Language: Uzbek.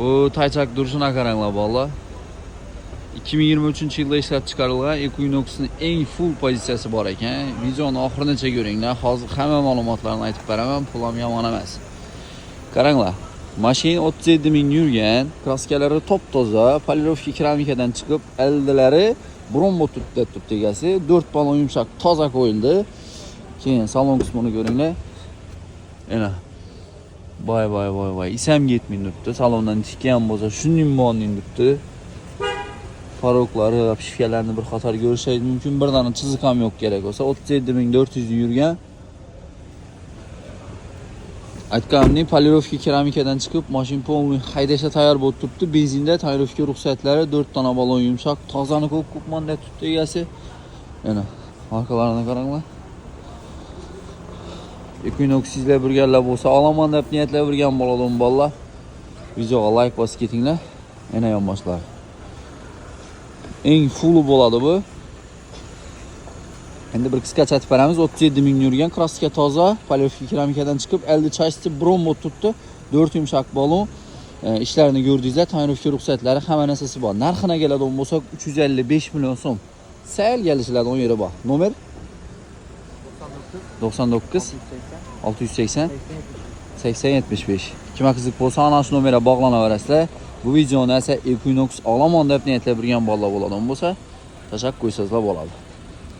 Bu taychak duruşuna qaranglar valla. 2023-yilda ishlab chiqarilgan Equinox'ning eng full pozitsiyasi bor ekan. Videoni oxirigacha ko'ringlar. Hozir hamma ma'lumotlarni aytib beraman. Pul ham yomon emas. Qaranglar. Mashina 37 ming yurgan, kraskalari top-toza, polirovka keramikadan chiqib, oldilari brombo turibdi egasi, 4 balon yumshoq toza qo'yildi. Keyin salon qismini ko'ringlar. Ana. Voy. Isam yetmay turibdi. Salondan tikkan bo'lsa, shunday mo'nin turibdi. Faroqlari, pishkalarni bir qator ko'rishingiz mumkin. Bir dona chiziq ham yo'q kerak bo'lsa, 37400 yurgan. Aytganimdek, polirovka keramikadan chiqib, mashina polni haydashga tayyor bo'lib turibdi. Benzinda tayyorlovka ruxsatlari 4 dona balon yumshoq, tozani ko'p manda turibdi egasi. Mana, orqalarini qaranglar. Equinox sizlar birgalar bo'lsa, olaman deb niyatlab birgan bo'ladim bolalar. Videoga like bosib ketinglar. Yana yonboshlar. Eng full bo'ladi bu. Endi bir qisqacha aytib beramiz. 37 ming yurgan, kraska toza, polirovka keramikadan chiqib, elde chasti brombo turibdi. 4 yumshoq balon. İşlerini gördüyüzlər, tayyorlovka ruxsatlari hamma narsasi bor. Narxına keladigan bo'lsak 355 million so'm. Sal kelishlar o'n yeri bor. Nomer 99 680 80 75. Kimga qiziq bo'lsa, ana shu nomerga bog'lanaverasizlar. Bu videoni esa Equinox olaman deb niyatlab birgan bolalar bo'ladigan bo'lsa, tashakkur qo'ysangizlar bo'ladi.